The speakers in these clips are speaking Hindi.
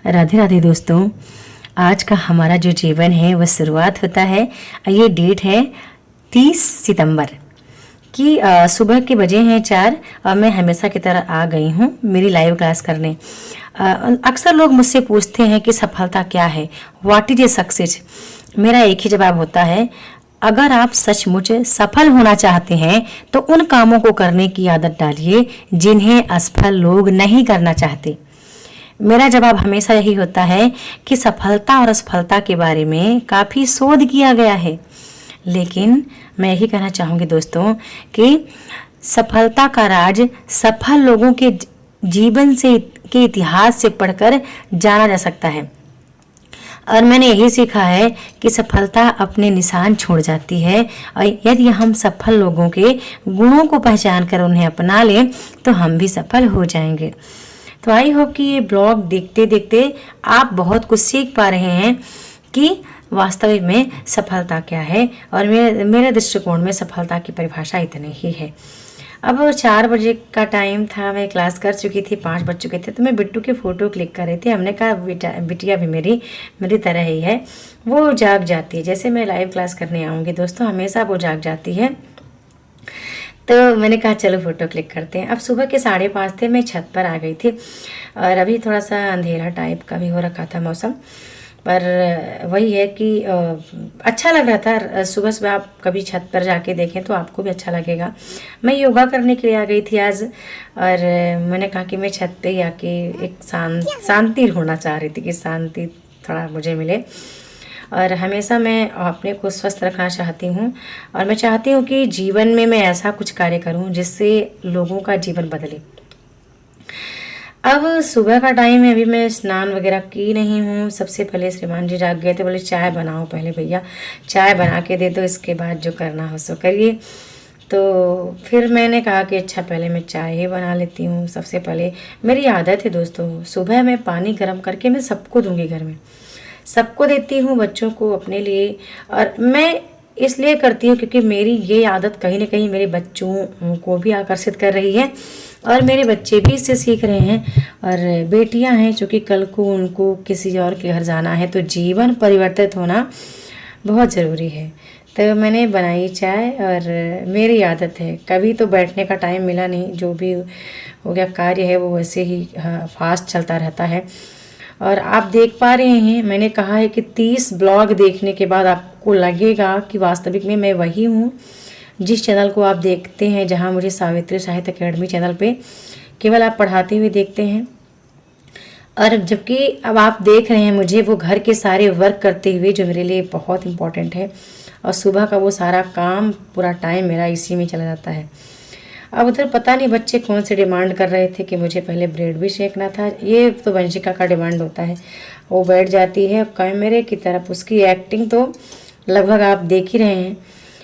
राधे राधे दोस्तों। आज का हमारा जो जीवन है वह शुरुआत होता है। ये डेट है 30 सितंबर की। सुबह के बजे हैं 4 और मैं हमेशा की तरह आ गई हूँ मेरी लाइव क्लास करने। अक्सर लोग मुझसे पूछते हैं कि सफलता क्या है, व्हाट इज ए सक्सेस। मेरा एक ही जवाब होता है, अगर आप सचमुच सफल होना चाहते हैं तो उन कामों को करने की आदत डालिए जिन्हें असफल लोग नहीं करना चाहते। मेरा जवाब हमेशा यही होता है कि सफलता और असफलता के बारे में काफ़ी शोध किया गया है, लेकिन मैं यही कहना चाहूँगी दोस्तों कि सफलता का राज सफल लोगों के जीवन से के इतिहास से पढ़कर जाना जा सकता है। और मैंने यही सीखा है कि सफलता अपने निशान छोड़ जाती है और यदि हम सफल लोगों के गुणों को पहचान कर उन्हें अपना लें तो हम भी सफल हो जाएंगे। तो आई होप कि ये ब्लॉग देखते देखते आप बहुत कुछ सीख पा रहे हैं कि वास्तविक में सफलता क्या है और मेरे दृष्टिकोण में सफलता की परिभाषा इतनी ही है। अब 4 बजे का टाइम था, मैं क्लास कर चुकी थी, 5 बज चुके थे, तो मैं बिट्टू की फ़ोटो क्लिक कर रही थी। हमने कहा बिटिया भी मेरी तरह ही है, वो जाग जाती है। जैसे मैं लाइव क्लास करने आऊँगी दोस्तों, हमेशा वो जाग जाती है। तो मैंने कहा चलो फ़ोटो क्लिक करते हैं। अब सुबह के 5:30 थे, मैं छत पर आ गई थी और अभी थोड़ा सा अंधेरा टाइप का भी हो रखा था मौसम, पर वही है कि अच्छा लग रहा था। सुबह सुबह आप कभी छत पर जाके देखें तो आपको भी अच्छा लगेगा। मैं योगा करने के लिए आ गई थी आज और मैंने कहा कि मैं छत पे ही आके एक शांति ढूंढना चाह रही थी कि शांति थोड़ा मुझे मिले। और हमेशा मैं अपने को स्वस्थ रखना चाहती हूँ और मैं चाहती हूँ कि जीवन में मैं ऐसा कुछ कार्य करूँ जिससे लोगों का जीवन बदले। अब सुबह का टाइम है, अभी मैं स्नान वगैरह की नहीं हूँ। सबसे पहले श्रीमान जी जाग गए थे, बोले चाय बनाओ पहले भैया, चाय बना के दे दो, इसके बाद जो करना हो सो करिए। तो फिर मैंने कहा कि अच्छा पहले मैं चाय ही बना लेती हूँ। सबसे पहले मेरी आदत है दोस्तों, सुबह मैं पानी गर्म करके मैं सबको दूंगी, घर में सबको देती हूँ, बच्चों को, अपने लिए। और मैं इसलिए करती हूँ क्योंकि मेरी ये आदत कहीं ना कहीं मेरे बच्चों को भी आकर्षित कर रही है और मेरे बच्चे भी इससे सीख रहे हैं। और बेटियां हैं चूँकि कल को उनको किसी और के घर जाना है तो जीवन परिवर्तित होना बहुत ज़रूरी है। तो मैंने बनाई चाय और मेरी आदत है, कभी तो बैठने का टाइम मिला नहीं, जो भी हो गया कार्य है वो वैसे ही फास्ट चलता रहता है। और आप देख पा रहे हैं, मैंने कहा है कि 30 ब्लॉग देखने के बाद आपको लगेगा कि वास्तविक में मैं वही हूँ जिस चैनल को आप देखते हैं, जहाँ मुझे सावित्री साहित्य अकेडमी चैनल पे केवल आप पढ़ाते हुए देखते हैं। और जबकि अब आप देख रहे हैं मुझे वो घर के सारे वर्क करते हुए, जो मेरे लिए बहुत इम्पोर्टेंट है। और सुबह का वो सारा काम, पूरा टाइम मेरा इसी में चला जाता है। अब उधर पता नहीं बच्चे कौन से डिमांड कर रहे थे कि मुझे पहले ब्रेड भी सेकना था। ये तो वंशिका का डिमांड होता है, वो बैठ जाती है कैमरे की तरफ। उसकी एक्टिंग तो लगभग आप देख ही रहे हैं।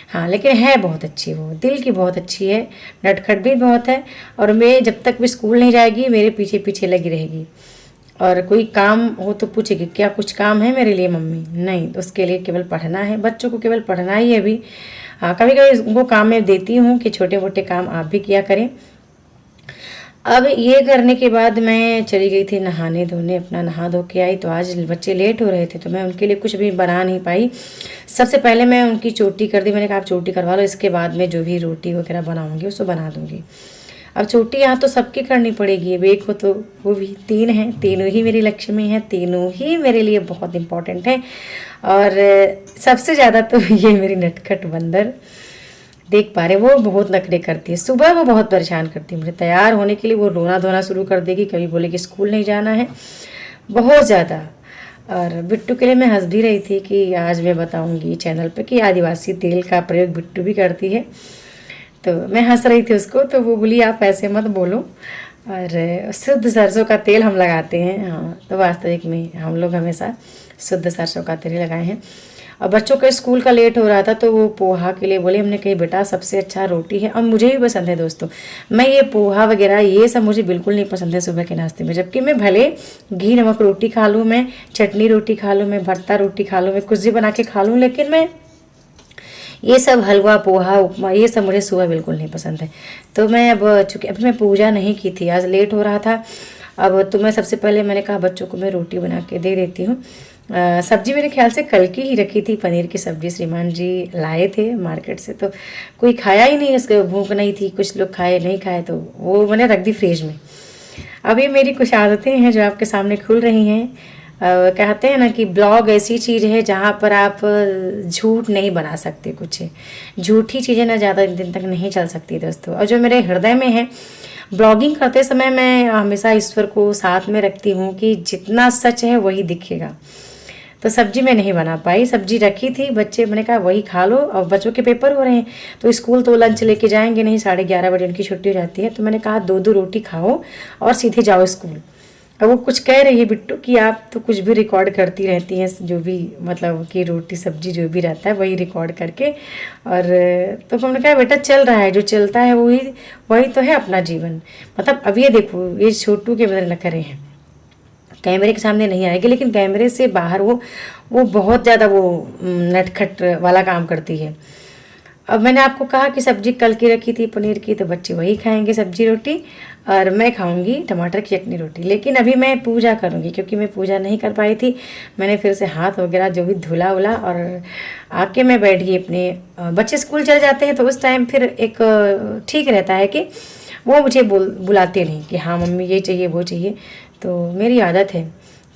हाँ, लेकिन है बहुत अच्छी, वो दिल की बहुत अच्छी है, नटखट भी बहुत है। और मैं जब तक भी स्कूल नहीं जाएगी मेरे पीछे पीछे लगी रहेगी। और कोई काम हो तो पूछेगी क्या कुछ काम है मेरे लिए मम्मी? नहीं, तो उसके लिए केवल पढ़ना है, बच्चों को केवल पढ़ना ही है अभी। हाँ, कभी कभी उनको काम में देती हूँ कि छोटे मोटे काम आप भी किया करें। अब ये करने के बाद मैं चली गई थी नहाने धोने, अपना नहा धो के आई। तो आज बच्चे लेट हो रहे थे तो मैं उनके लिए कुछ भी बना नहीं पाई। सबसे पहले मैं उनकी चोटी कर दी, मैंने कहा आप चोटी करवा लो, इसके बाद मैं जो भी रोटी वगैरह बनाऊँगी उसको बना दूँगी। अब चोटी यहाँ तो सबकी करनी पड़ेगी, अब एक हो तो वो भी, 3 हैं, तीनों ही मेरी लक्ष्मी हैं, तीनों ही मेरे लिए बहुत इम्पोर्टेंट है। और सबसे ज़्यादा तो ये मेरी नटखट बंदर, देख पा रहे, वो बहुत नखरे करती है। सुबह वो बहुत परेशान करती है मुझे, तैयार होने के लिए वो रोना धोना शुरू कर देगी, कभी बोलेगी स्कूल नहीं जाना है, बहुत ज़्यादा। और बिट्टू के लिए मैं हंस भी रही थी कि आज मैं बताऊंगी चैनल पे कि आदिवासी तेल का प्रयोग बिट्टू भी करती है। तो मैं हंस रही थी उसको, तो वो बोली आप ऐसे मत बोलो, और शुद्ध सरसों का तेल हम लगाते हैं। हाँ, तो वास्तविक में हम लोग हमेशा शुद्ध सरसों का तेल लगाए हैं। और बच्चों के स्कूल का लेट हो रहा था तो वो पोहा के लिए बोले, हमने कही बेटा सबसे अच्छा रोटी है। और मुझे भी पसंद है दोस्तों, मैं ये पोहा वगैरह ये सब मुझे बिल्कुल नहीं पसंद है सुबह के नाश्ते में। जबकि मैं भले घी नमक रोटी खा लूँ, मैं चटनी रोटी खा लूँ, मैं भरता रोटी खा लूँ, मैं कुछ भी बना के खा लूँ, लेकिन मैं ये सब हलवा पोहा उपमा ये सब मुझे सुबह बिल्कुल नहीं पसंद है। तो मैं अब चूँकि अभी मैं पूजा नहीं की थी, आज लेट हो रहा था अब तो मैं सबसे पहले मैंने कहा बच्चों को मैं रोटी बना के दे देती हूँ। सब्जी मेरे ख्याल से कल की ही रखी थी, पनीर की सब्जी श्रीमान जी लाए थे मार्केट से, तो कोई खाया ही नहीं, उसको भूख नहीं थी, कुछ लोग खाए नहीं खाए तो वो मैंने रख दी फ्रिज में। अब ये मेरी कुछ आदतें हैं जो आपके सामने खुल रही हैं। कहते हैं ना कि ब्लॉग ऐसी चीज़ है जहाँ पर आप झूठ नहीं बना सकते, कुछ झूठी चीज़ें ना ज़्यादा दिन तक नहीं चल सकती दोस्तों। और जो मेरे हृदय में है, ब्लॉगिंग करते समय मैं हमेशा ईश्वर को साथ में रखती हूँ कि जितना सच है वही दिखेगा। तो सब्जी मैं नहीं बना पाई, सब्जी रखी थी, बच्चे मैंने कहा वही खा लो, और बच्चों के पेपर हो रहे हैं तो स्कूल तो लंच लेके जाएंगे नहीं, 11:30 बजे उनकी छुट्टी हो जाती है, तो मैंने कहा 2-2 रोटी खाओ और सीधे जाओ स्कूल। अब वो कुछ कह रही है बिट्टू कि आप तो कुछ भी रिकॉर्ड करती रहती हैं, जो भी मतलब कि रोटी सब्जी जो भी रहता है वही रिकॉर्ड करके। और तो हमने कहा बेटा चल रहा है, जो चलता है वही वही तो है अपना जीवन। मतलब अब ये देखो, ये छोटू के मेरे नखरे हैं, कैमरे के सामने नहीं आएगी लेकिन कैमरे से बाहर वो बहुत ज़्यादा वो नटखट वाला काम करती है। अब मैंने आपको कहा कि सब्जी कल की रखी थी पनीर की, तो बच्चे वही खाएंगे सब्जी रोटी, और मैं खाऊंगी टमाटर की चटनी रोटी। लेकिन अभी मैं पूजा करूंगी क्योंकि मैं पूजा नहीं कर पाई थी, मैंने फिर से हाथ वगैरह जो भी धुला उला और आके मैं बैठ गई अपने। बच्चे स्कूल चले जाते हैं तो उस टाइम फिर एक ठीक रहता है कि वो मुझे बुलाते नहीं कि हाँ मम्मी ये चाहिए वो चाहिए। तो मेरी आदत है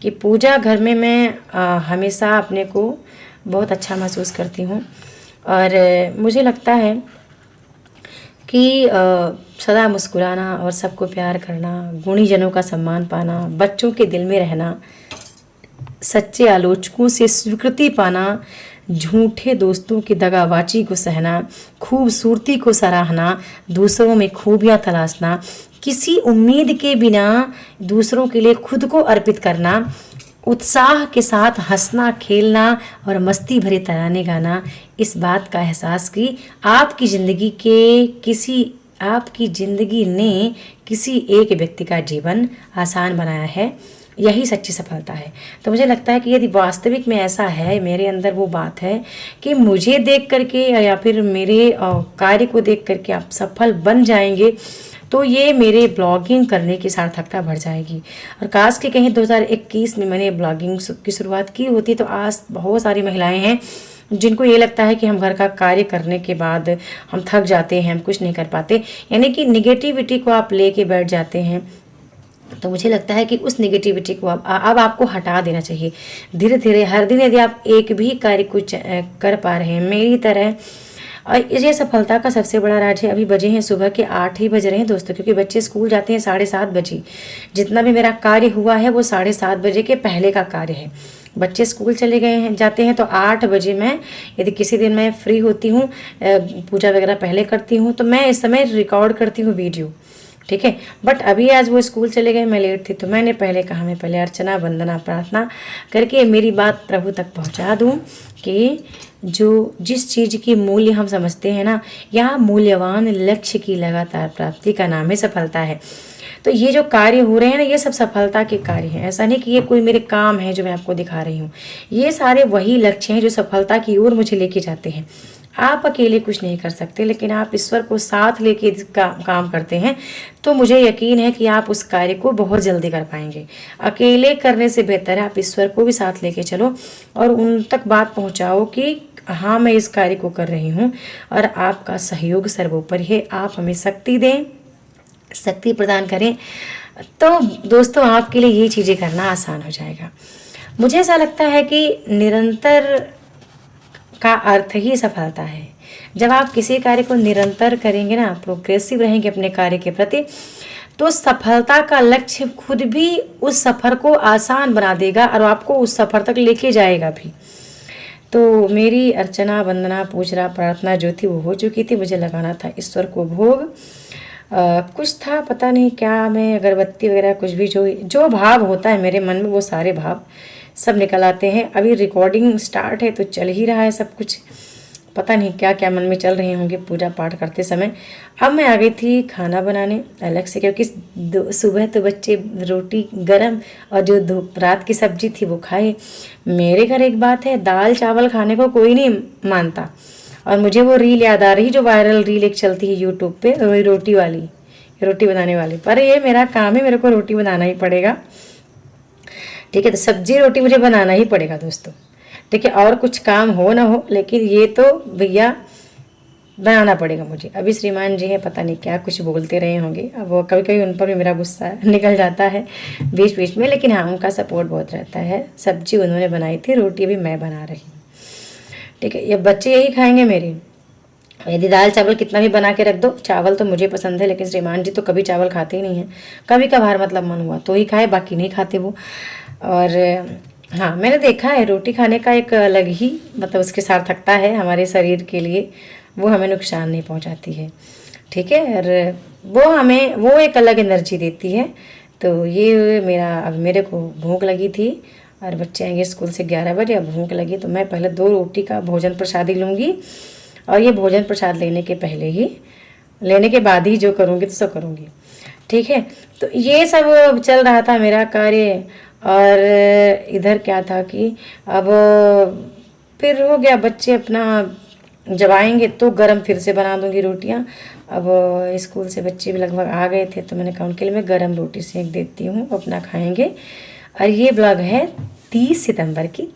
कि पूजा घर में मैं हमेशा अपने को बहुत अच्छा महसूस करती हूँ। और मुझे लगता है कि सदा मुस्कुराना और सबको प्यार करना, गुणीजनों का सम्मान पाना, बच्चों के दिल में रहना, सच्चे आलोचकों से स्वीकृति पाना, झूठे दोस्तों की दगाबाजी को सहना, खूबसूरती को सराहना, दूसरों में खूबियाँ तलाशना, किसी उम्मीद के बिना दूसरों के लिए खुद को अर्पित करना, उत्साह के साथ हंसना खेलना और मस्ती भरे तराने गाना, इस बात का एहसास कि आपकी ज़िंदगी ने किसी एक व्यक्ति का जीवन आसान बनाया है, यही सच्ची सफलता है। तो मुझे लगता है कि यदि वास्तविक में ऐसा है, मेरे अंदर वो बात है कि मुझे देख करके या फिर मेरे कार्य को देख करके आप सफल बन जाएंगे, तो ये मेरे ब्लॉगिंग करने की सार्थकता बढ़ जाएगी। और काश कि कहीं 2021 में मैंने ब्लॉगिंग की शुरुआत की होती, तो आज बहुत सारी महिलाएं हैं जिनको ये लगता है कि हम घर का कार्य करने के बाद हम थक जाते हैं, हम कुछ नहीं कर पाते, यानी कि निगेटिविटी को आप लेके बैठ जाते हैं। तो मुझे लगता है कि उस निगेटिविटी को अब आपको हटा देना चाहिए धीरे धीरे। हर दिन यदि आप एक भी कार्य को कर पा रहे हैं मेरी तरह, और ये सफलता का सबसे बड़ा राज है। अभी बजे हैं सुबह के 8 ही बज रहे हैं दोस्तों, क्योंकि बच्चे स्कूल जाते हैं 7:30 बजे। जितना भी मेरा कार्य हुआ है वो 7:30 बजे के पहले का कार्य है। बच्चे स्कूल चले गए हैं जाते हैं तो 8 बजे मैं, यदि किसी दिन मैं फ्री होती हूँ, पूजा वगैरह पहले करती हूँ, तो मैं इस समय रिकॉर्ड करती हूँ वीडियो, ठीक है। बट अभी आज वो स्कूल चले गए, मैं लेट थी, तो मैंने पहले कहा मैं पहले अर्चना वंदना प्रार्थना करके मेरी बात प्रभु तक पहुंचा दूं कि जिस चीज़ की मूल्य हम समझते हैं ना, यहाँ मूल्यवान लक्ष्य की लगातार प्राप्ति का नाम है सफलता है। तो ये जो कार्य हो रहे हैं ना, ये सब सफलता के कार्य हैं। ऐसा नहीं कि ये कोई मेरे काम है जो मैं आपको दिखा रही हूँ, ये सारे वही लक्ष्य हैं जो सफलता की ओर मुझे लेके जाते हैं। आप अकेले कुछ नहीं कर सकते, लेकिन आप ईश्वर को साथ लेके काम करते हैं तो मुझे यकीन है कि आप उस कार्य को बहुत जल्दी कर पाएंगे। अकेले करने से बेहतर है आप ईश्वर को भी साथ लेके चलो और उन तक बात पहुंचाओ कि हाँ मैं इस कार्य को कर रही हूँ और आपका सहयोग सर्वोपरि है। आप हमें शक्ति दें, शक्ति प्रदान करें, तो दोस्तों आपके लिए ये चीज़ें करना आसान हो जाएगा। मुझे ऐसा लगता है कि निरंतर का अर्थ ही सफलता है। जब आप किसी कार्य को निरंतर करेंगे ना, प्रोग्रेसिव रहेंगे अपने कार्य के प्रति, तो सफलता का लक्ष्य खुद भी उस सफ़र को आसान बना देगा और आपको उस सफ़र तक लेके जाएगा भी। तो मेरी अर्चना वंदना पूजना प्रार्थना जो थी वो हो चुकी थी। मुझे लगाना था ईश्वर को भोग, कुछ था पता नहीं क्या, मैं अगरबत्ती वगैरह कुछ भी जो भाव होता है मेरे मन में वो सारे भाव सब निकल आते हैं। अभी रिकॉर्डिंग स्टार्ट है तो चल ही रहा है सब कुछ, पता नहीं क्या क्या मन में चल रहे होंगे पूजा पाठ करते समय। अब मैं आ गई थी खाना बनाने अलग से, क्योंकि सुबह तो बच्चे रोटी गरम और जो रात की सब्जी थी वो खाए। मेरे घर एक बात है, दाल चावल खाने को कोई नहीं मानता। और मुझे वो रील याद आ रही जो वायरल रील एक चलती है यूट्यूब पे, वही रोटी वाली, रोटी बनाने वाली, पर ये मेरा काम है, मेरे को रोटी बनाना ही पड़ेगा। ठीक है, तो सब्जी रोटी मुझे बनाना ही पड़ेगा दोस्तों। ठीक है, और कुछ काम हो ना हो, लेकिन ये तो भैया बनाना पड़ेगा मुझे। अभी श्रीमान जी हैं, पता नहीं क्या कुछ बोलते रहे होंगे, अब वो कभी कभी उन पर भी मेरा गुस्सा निकल जाता है बीच बीच में, लेकिन हाँ उनका सपोर्ट बहुत रहता है। सब्जी उन्होंने बनाई थी, रोटी भी मैं बना रही हूँ। ठीक है, ये बच्चे यही खाएंगे मेरे। यदि दाल चावल कितना भी बना के रख दो, चावल तो मुझे पसंद है, लेकिन श्रीमान जी तो कभी चावल खाते ही नहीं हैं। कभी कभार मतलब मन हुआ तो ही खाए, बाकी नहीं खाते वो। और हाँ, मैंने देखा है रोटी खाने का एक अलग ही मतलब उसकी सार्थकता है हमारे शरीर के लिए, वो हमें नुकसान नहीं पहुंचाती है। ठीक है, और वो एक अलग एनर्जी देती है। तो ये मेरा, अब मेरे को भूख लगी थी और बच्चे आएंगे स्कूल से 11 बजे, अब भूख लगी तो मैं पहले 2 रोटी का भोजन प्रसाद ही लूँगी, और ये भोजन प्रसाद लेने के बाद ही जो करूँगी तो सब करूँगी। ठीक है, तो ये सब चल रहा था मेरा कार्य। और इधर क्या था कि अब फिर हो गया, बच्चे अपना जब आएंगे तो गरम फिर से बना दूंगी रोटियां। अब स्कूल से बच्चे भी लगभग आ गए थे, तो मैंने कहा उनके लिए मैं गरम रोटी सेक देती हूँ, अपना खाएंगे। और ये ब्लॉग है 30 सितंबर की।